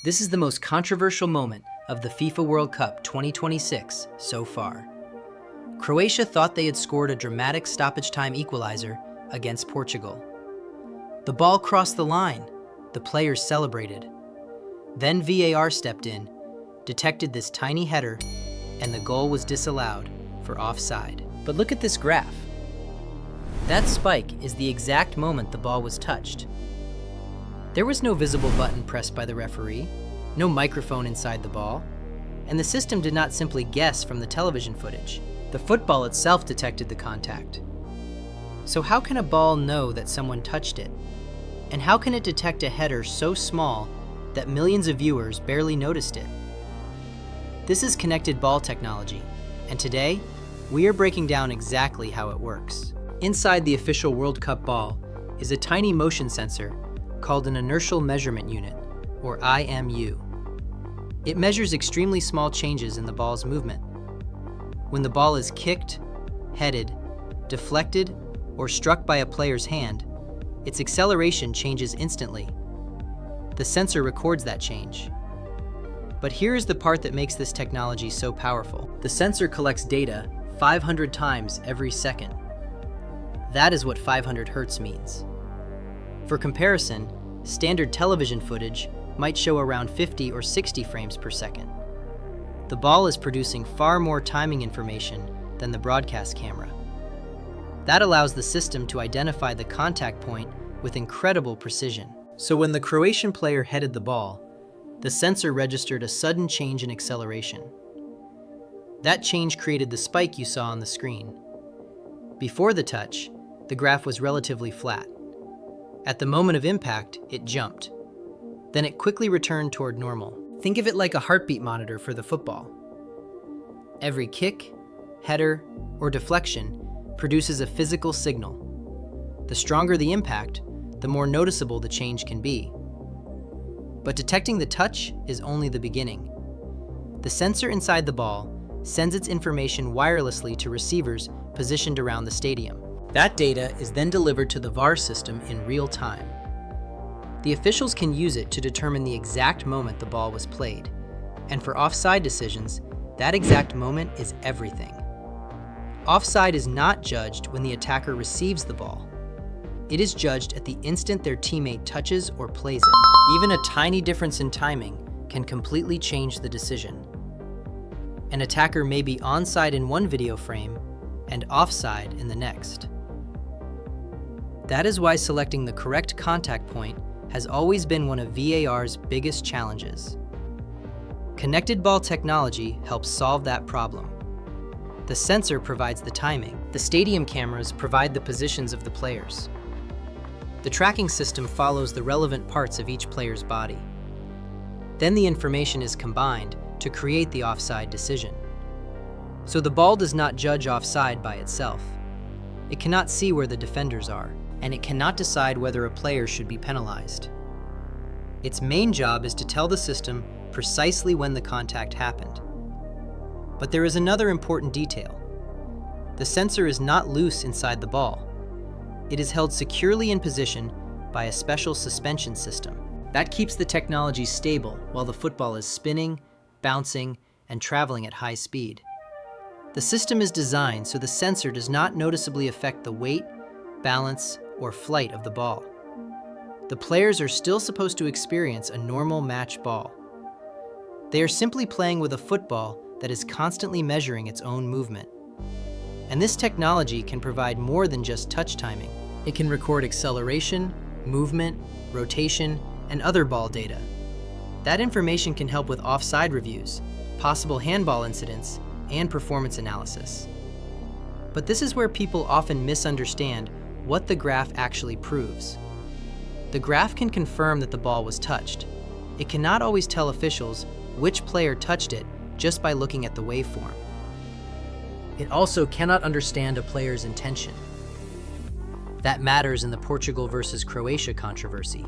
This is the most controversial moment of the FIFA World Cup 2026 so far. Croatia thought they had scored a dramatic stoppage time equalizer against Portugal. The ball crossed the line. The players celebrated. Then VAR stepped in, detected this tiny header, and the goal was disallowed for offside. But look at this graph. That spike is the exact moment the ball was touched. There was no visible button pressed by the referee, no microphone inside the ball, and the system did not simply guess from the television footage. The football itself detected the contact. So how can a ball know that someone touched it? And how can it detect a header so small that millions of viewers barely noticed it? This is connected ball technology, and today, we are breaking down exactly how it works. Inside the official World Cup ball is a tiny motion sensor called an inertial measurement unit, or IMU. It measures extremely small changes in the ball's movement. When the ball is kicked, headed, deflected, or struck by a player's hand, its acceleration changes instantly. The sensor records that change. But here is the part that makes this technology so powerful. The sensor collects data 500 times every second. That is what 500 Hertz means. For comparison, standard television footage might show around 50 or 60 frames per second. The ball is producing far more timing information than the broadcast camera. That allows the system to identify the contact point with incredible precision. So when the Croatian player headed the ball, the sensor registered a sudden change in acceleration. That change created the spike you saw on the screen. Before the touch, the graph was relatively flat. At the moment of impact, it jumped. Then it quickly returned toward normal. Think of it like a heartbeat monitor for the football. Every kick, header, or deflection produces a physical signal. The stronger the impact, the more noticeable the change can be. But detecting the touch is only the beginning. The sensor inside the ball sends its information wirelessly to receivers positioned around the stadium. That data is then delivered to the VAR system in real time. The officials can use it to determine the exact moment the ball was played. And for offside decisions, that exact moment is everything. Offside is not judged when the attacker receives the ball. It is judged at the instant their teammate touches or plays it. Even a tiny difference in timing can completely change the decision. An attacker may be onside in one video frame and offside in the next. That is why selecting the correct contact point has always been one of VAR's biggest challenges. Connected ball technology helps solve that problem. The sensor provides the timing. The stadium cameras provide the positions of the players. The tracking system follows the relevant parts of each player's body. Then the information is combined to create the offside decision. So the ball does not judge offside by itself. It cannot see where the defenders are, and it cannot decide whether a player should be penalized. Its main job is to tell the system precisely when the contact happened. But there is another important detail. The sensor is not loose inside the ball. It is held securely in position by a special suspension system. That keeps the technology stable while the football is spinning, bouncing, and traveling at high speed. The system is designed so the sensor does not noticeably affect the weight, balance, or flight of the ball. The players are still supposed to experience a normal match ball. They are simply playing with a football that is constantly measuring its own movement. And this technology can provide more than just touch timing. It can record acceleration, movement, rotation, and other ball data. That information can help with offside reviews, possible handball incidents, and performance analysis. But this is where people often misunderstand what the graph actually proves. The graph can confirm that the ball was touched. It cannot always tell officials which player touched it just by looking at the waveform. It also cannot understand a player's intention. That matters in the Portugal versus Croatia controversy.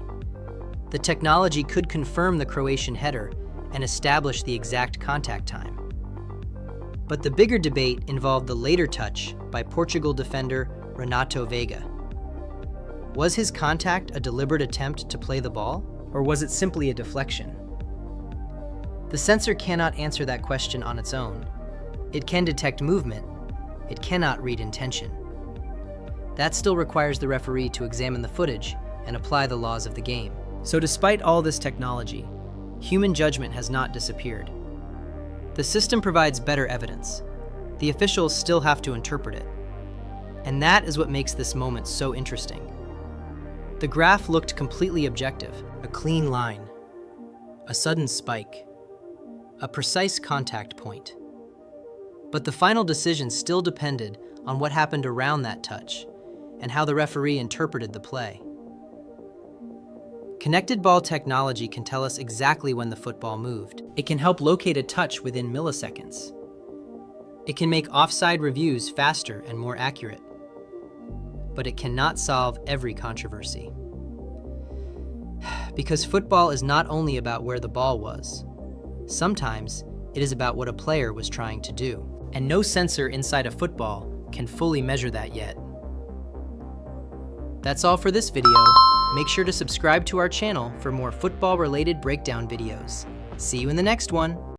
The technology could confirm the Croatian header and establish the exact contact time. But the bigger debate involved the later touch by Portugal defender Renato Veiga. Was his contact a deliberate attempt to play the ball, or was it simply a deflection? The sensor cannot answer that question on its own. It can detect movement. It cannot read intention. That still requires the referee to examine the footage and apply the laws of the game. So despite all this technology, human judgment has not disappeared. The system provides better evidence. The officials still have to interpret it. And that is what makes this moment so interesting. The graph looked completely objective. A clean line, a sudden spike, a precise contact point. But the final decision still depended on what happened around that touch and how the referee interpreted the play. Connected ball technology can tell us exactly when the football moved. It can help locate a touch within milliseconds. It can make offside reviews faster and more accurate. But it cannot solve every controversy. Because football is not only about where the ball was. Sometimes it is about what a player was trying to do. And no sensor inside a football can fully measure that yet. That's all for this video. Make sure to subscribe to our channel for more football-related breakdown videos. See you in the next one.